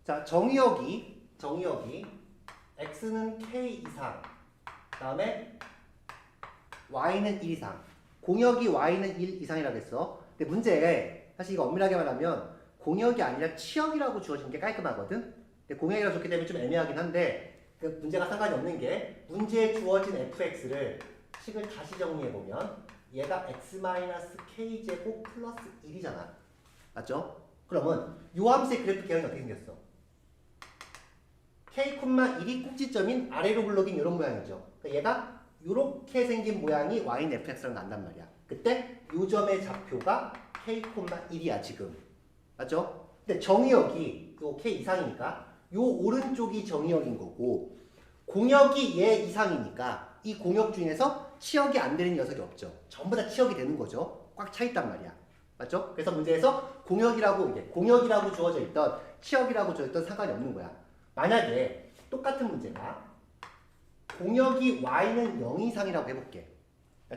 자, 정의역이 x는 k 이상, 그다음에 y는 1 이상. 공역이 y는 1 이상이라고 했어. 근데 문제에 사실 이거 엄밀하게 말하면 공역이 아니라 치역이라고 주어진 게 깔끔하거든. 근데 공역이라고 줬기 때문에 좀 애매하긴 한데 그 문제가 상관이 없는 게 문제에 주어진 fx를 식을 다시 정리해 보면 얘가 x-k제곱 플러스 1이잖아. 맞죠? 그러면 요 함수의 그래프 계형이 어떻게 생겼어? k,1이 꼭지점인 아래로 굴러긴 이런 모양이죠. 그러니까 얘가 이렇게 생긴 모양이 y는 fx랑 난단 말이야. 그때 요 점의 좌표가 k,1이야 지금. 맞죠? 근데 정의역이 요 k 이상이니까 요 오른쪽이 정의역인 거고 공역이 얘 이상이니까 이 공역 중에서 치역이 안 되는 녀석이 없죠. 전부 다 치역이 되는 거죠. 꽉 차 있단 말이야. 맞죠? 그래서 문제에서 공역이라고 주어져 있던 치역이라고 주어져 있던 상관이 없는 거야. 만약에 똑같은 문제가 공역이 y는 0 이상이라고 해볼게.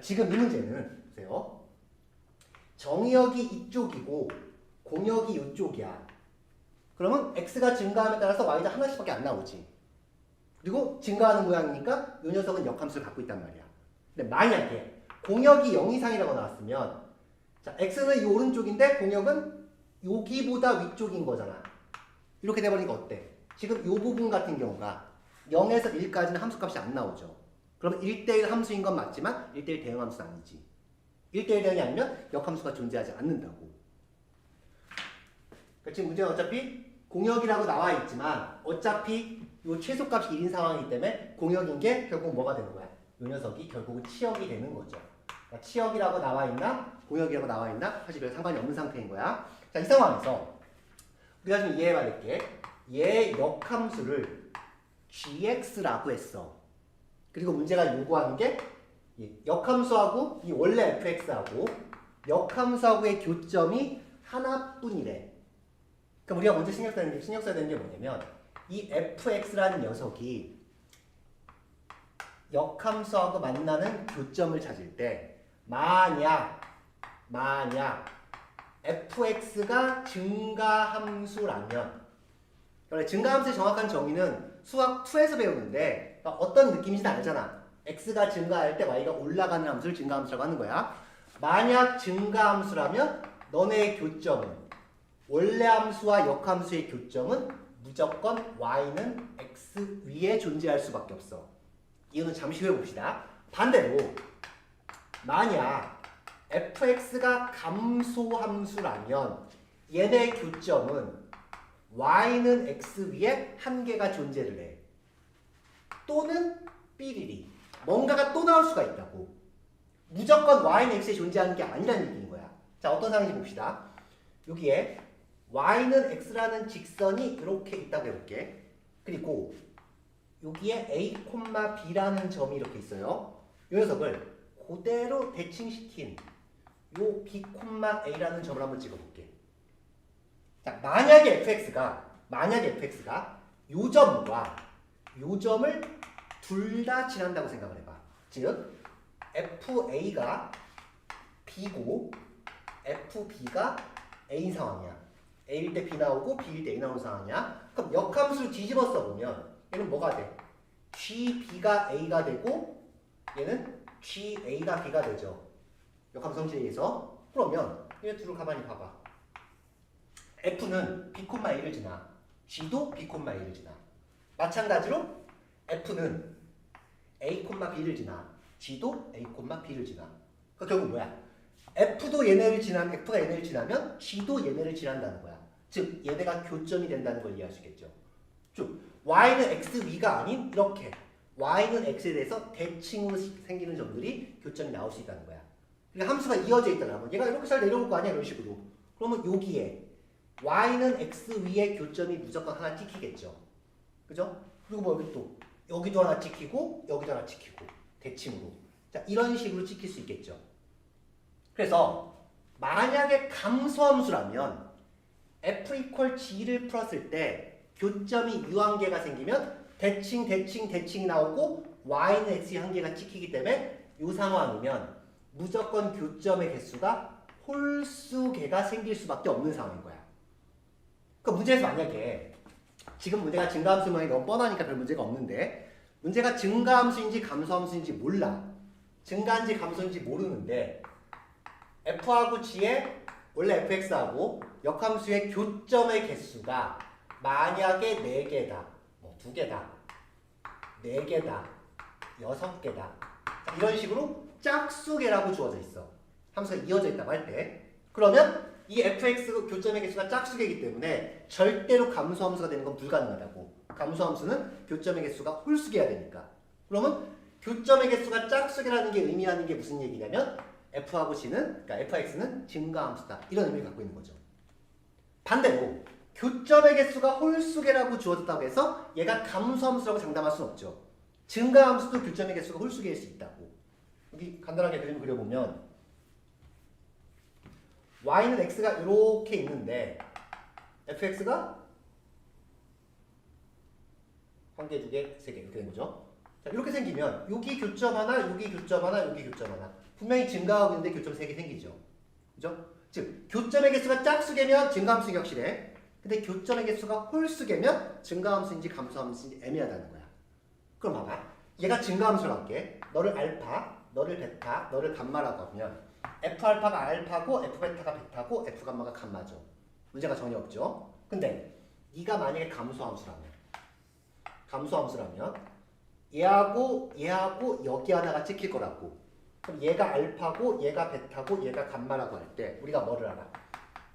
지금 이 문제는 보세요. 정의역이 이쪽이고 공역이 이쪽이야. 그러면 x가 증가함에 따라서 y가 하나씩밖에 안 나오지. 그리고 증가하는 모양이니까 이 녀석은 역함수를 갖고 있단 말이야. 근데 만약에 공역이 0 이상이라고 나왔으면 자, x는 이 오른쪽인데 공역은 여기보다 위쪽인 거잖아. 이렇게 돼버리니까 어때? 지금 이 부분 같은 경우가 0에서 1까지는 함수값이 안 나오죠. 그러면 1대1 함수인 건 맞지만 1대1 대응 함수는 아니지. 1대1 대응이 아니면 역함수가 존재하지 않는다고. 그러니까 지금 문제는 어차피 공역이라고 나와 있지만 어차피 이 최소값이 1인 상황이기 때문에 공역인 게 결국 뭐가 되는 거야? 이 녀석이 결국은 치역이 되는 거죠. 그러니까 치역이라고 나와 있나 공역이라고 나와 있나 사실 별 상관이 없는 상태인 거야. 자, 이 상황에서 우리가 좀 이해해봐야 될 게 얘 역함수를 gx라고 했어. 그리고 문제가 요구하는 게 역함수하고 이 원래 fx하고 역함수하고의 교점이 하나뿐이래. 그럼 우리가 먼저 신경 써야 되는 게 뭐냐면 이 fx라는 녀석이 역함수하고 만나는 교점을 찾을 때 만약 fx가 증가함수라면 그래, 증가함수의 정확한 정의는 수학 2에서 배우는데 어떤 느낌인지는 알잖아. x가 증가할 때 y가 올라가는 함수를 증가함수라고 하는 거야. 만약 증가함수라면 너네의 교점은 원래 함수와 역함수의 교점은 무조건 y는 x 위에 존재할 수밖에 없어. 이유는 잠시 후에 봅시다. 반대로 만약 fx가 감소함수라면 얘네 교점은 y는 x 위에 한 개가 존재를 해. 또는 삐리리 뭔가가 또 나올 수가 있다고. 무조건 y는 x에 존재하는 게 아니라는 얘기인 거야. 자, 어떤 상황인지 봅시다. 여기에 y는 x라는 직선이 이렇게 있다고 해볼게. 그리고 여기에 a, b라는 점이 이렇게 있어요. 이 녀석을 그대로 대칭시킨 요 b, a라는 점을 한번 찍어볼게. 자, 만약에 fx가 요 점과 요 점을 둘 다 지난다고 생각을 해봐. 즉 fa가 b고 fb가 a인 상황이야. a일 때 b 나오고 b일 때 a 나오는 상황이야. 그럼 역함수를 뒤집어 써보면 얘는 뭐가 돼? gb가 a가 되고 얘는 ga가 b가 되죠. 역함수 성질에 의해서. 그러면 얘 둘을 가만히 봐봐. f는 b, a를 지나 g도 b, a를 지나 마찬가지로 f는 a, b를 지나 g도 a, b를 지나. 그 결국 뭐야? f도 얘네를 지나면 f가 얘네를 지나면 g도 얘네를 지난다는 거야. 즉 얘네가 교점이 된다는 걸 이해할 수 있겠죠. 즉 y는 x 위가 아닌 이렇게 y는 x에 대해서 대칭으로 생기는 점들이 교점이 나올 수 있다는 거야. 그러니까 함수가 이어져 있다면 얘가 이렇게 잘 내려올 거 아니야 이런 식으로. 그러면 여기에 y는 x 위에 교점이 무조건 하나 찍히겠죠. 그죠? 그리고 뭐 여기 또 여기도 하나 찍히고 여기도 하나 찍히고 대칭으로. 자, 이런 식으로 찍힐 수 있겠죠. 그래서 만약에 감소함수라면 f equal g를 풀었을 때 교점이 유한계가 생기면 대칭이 나오고 y는 x의 한 개가 찍히기 때문에 이 상황이면 무조건 교점의 개수가 홀수계가 생길 수밖에 없는 상황인 거야. 그 문제에서 만약에 지금 문제가 증가함수 모양이 너무 뻔하니까 별 문제가 없는데 문제가 증가함수인지 감소함수인지 몰라. 증가인지 감소인지 모르는데 f하고 g의 원래 fx하고 역함수의 교점의 개수가 만약에 4개다, 뭐 2개다, 4개다, 6개다 이런 식으로 짝수개라고 주어져 있어. 함수가 이어져 있다고 할 때. 그러면 이 fx 교점의 개수가 짝수개이기 때문에 절대로 감소함수가 되는 건 불가능하다고. 감소함수는 교점의 개수가 홀수개야 되니까. 그러면 교점의 개수가 짝수개라는 게 의미하는 게 무슨 얘기냐면 f하고 g는, 그러니까 fx는 증가함수다. 이런 의미를 갖고 있는 거죠. 반대로 교점의 개수가 홀수개라고 주어졌다고 해서 얘가 감소함수라고 장담할 수는 없죠. 증가함수도 교점의 개수가 홀수개일 수 있다고. 여기 간단하게 그림 그려보면 y는 x가 이렇게 있는데 fx가 1개, 2개, 3개 이렇게 된 거죠. 자, 이렇게 생기면 여기 교점 하나, 여기 교점 하나, 여기 교점 하나 분명히 증가하고 있는데 교점 3개 생기죠. 그죠? 즉 교점의 개수가 짝수개면 증가함수가 확실해. 근데 교점의 개수가 홀수개면 증가함수인지 감소함수인지 애매하다는 거야. 그럼 봐봐. 얘가 증가함수로 할게. 너를 알파, 너를 베타, 너를 감마라고 하면 F알파가 알파고 F베타가 베타고 F감마가 감마죠. 문제가 전혀 없죠. 근데 네가 만약에 감소함수라면 얘하고 여기 하나가 찍힐 거라고. 그럼 얘가 알파고 얘가 베타고 얘가 감마라고 할 때 우리가 뭐를 알아?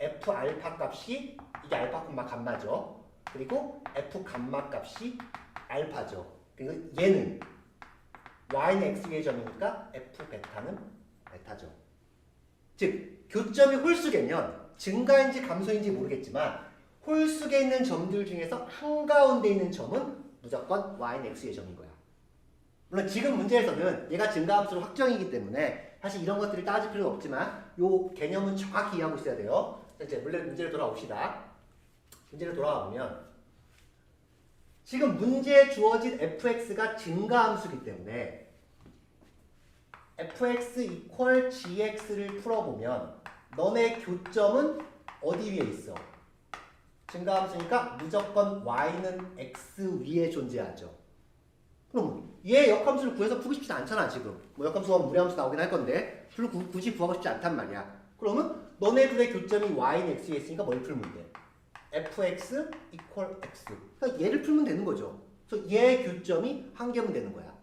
F 알파 값이 이게 알파 콤마 감마죠. 그리고 F 감마 값이 알파죠. 그리고 얘는 y는 x의 점이니까 F 베타는 베타죠. 즉 교점이 홀수개면 증가인지 감소인지 모르겠지만 홀수개 있는 점들 중에서 한가운데 있는 점은 무조건 y는 x의 점인 거야. 물론 지금 문제에서는 얘가 증가함수로 확정이기 때문에 사실 이런 것들을 따질 필요는 없지만 이 개념은 정확히 이해하고 있어야 돼요. 이제 문제로 돌아옵시다. 문제로 돌아가보면 지금 문제에 주어진 fx가 증가함수이기 때문에 fx 이퀄 gx를 풀어보면 너네 교점은 어디 위에 있어? 증가함수니까 무조건 y는 x 위에 존재하죠. 그럼 얘 역함수를 구해서 풀고 싶지 않잖아 지금. 뭐 역함수가 무리함수 나오긴 할 건데 별로 굳이 구하고 싶지 않단 말이야. 그러면 너네들의 교점이 y는 x 위에 있으니까 뭘 풀면 돼? fx 이퀄 x. 그러니까 얘를 풀면 되는 거죠. 그래서 얘 교점이 한 개면 되는 거야.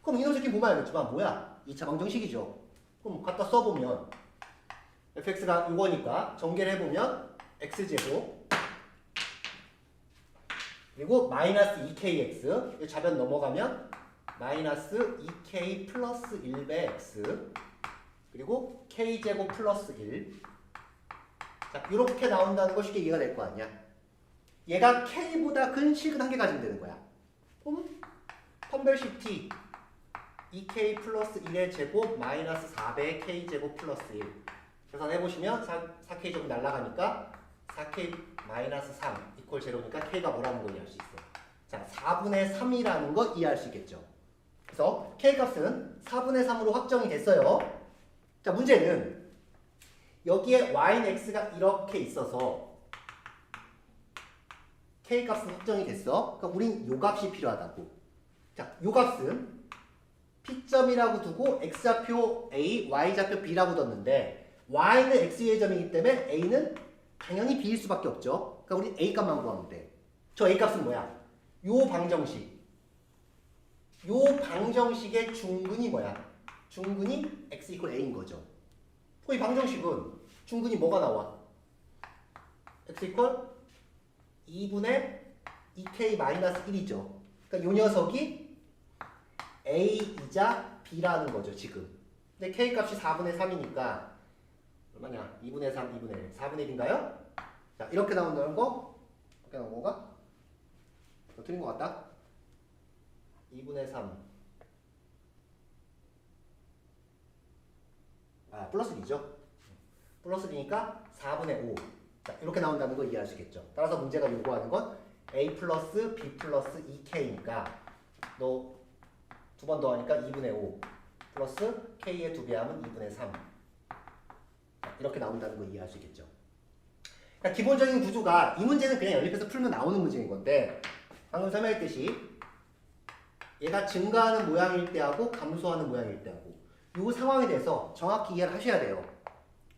그럼 이놈 새끼 보면 알겠지만 뭐야? 2차 방정식이죠. 그럼 갖다 써보면 fx가 이거니까 전개를 해보면 x제곱 그리고 마이너스 2kx 좌변 넘어가면 마이너스 2k 플러스 1배 x 그리고 k제곱 플러스 1. 자, 이렇게 나온다는 거 쉽게 이해가 될 거 아니야. 얘가 k보다 큰 식은 한 개 가지면 되는 거야. 그럼 판별식 t 2k 플러스 1의 제곱 마이너스 4배 k제곱 플러스 1 계산해보시면 4k 제곱 날라가니까 4k 마이너스 3 이퀄 제로니까 k가 뭐라는 걸 이해할 수 있어. 자, 4분의 3이라는 거 이해할 수 있겠죠. 그래서 k 값은 4분의 3으로 확정이 됐어요. 자, 문제는 여기에 y는 x가 이렇게 있어서 k 값은 확정이 됐어. 그러니까 우린 요 값이 필요하다고. 자, 요 값은 P점이라고 두고 x좌표 A, y좌표 B라고 뒀는데 y는 x의 점이기 때문에 a는 당연히 b일 수밖에 없죠. 그러니까 우리 a 값만 구하면 돼. 저 a 값은 뭐야? 요 방정식. 요 방정식의 중근이 뭐야? 중근이 x 이퀄 a인 거죠. 이 방정식은 중근이 뭐가 나와? x 이퀄 2분의 2k 마이너스 1이죠. 그러니까 요 녀석이 a이자 b라는 거죠, 지금. 근데 k 값이 4분의 3이니까 얼마냐? 2분의 3, 2분의 1. 4분의 1인가요? 자, 이렇게 나온다는 거? 이렇게 나온 건가? 틀린 것 같다. 2분의 3. 아, 플러스 2죠. 플러스 2니까 4분의 5. 자, 이렇게 나온다는 거 이해하시겠죠. 따라서 문제가 요구하는 건 a 플러스 b 플러스 2k니까 너 두 번 더하니까 2분의 5 플러스 k의 2배 하면 2분의 3. 자, 이렇게 나온다는 거 이해하시겠죠. 그러니까 기본적인 구조가 이 문제는 그냥 연립해서 풀면 나오는 문제인 건데 방금 설명했듯이 얘가 증가하는 모양일 때하고 감소하는 모양일 때하고 이 상황에 대해서 정확히 이해를 하셔야 돼요.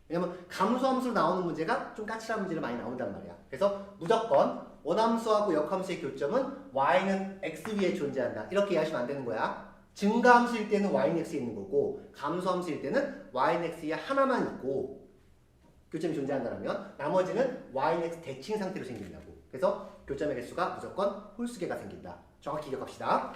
왜냐면 감소함수로 나오는 문제가 좀 까칠한 문제를 많이 나온단 말이야. 그래서 무조건 원함수하고 역함수의 교점은 y는 x 위에 존재한다. 이렇게 이해하시면 안 되는 거야. 증가함수일 때는 y는 x에 있는 거고 감소함수일 때는 y는 x에 하나만 있고 교점이 존재한다면 나머지는 y는 x 대칭 상태로 생긴다고. 그래서 교점의 개수가 무조건 홀수개가 생긴다. 정확히 기억합시다.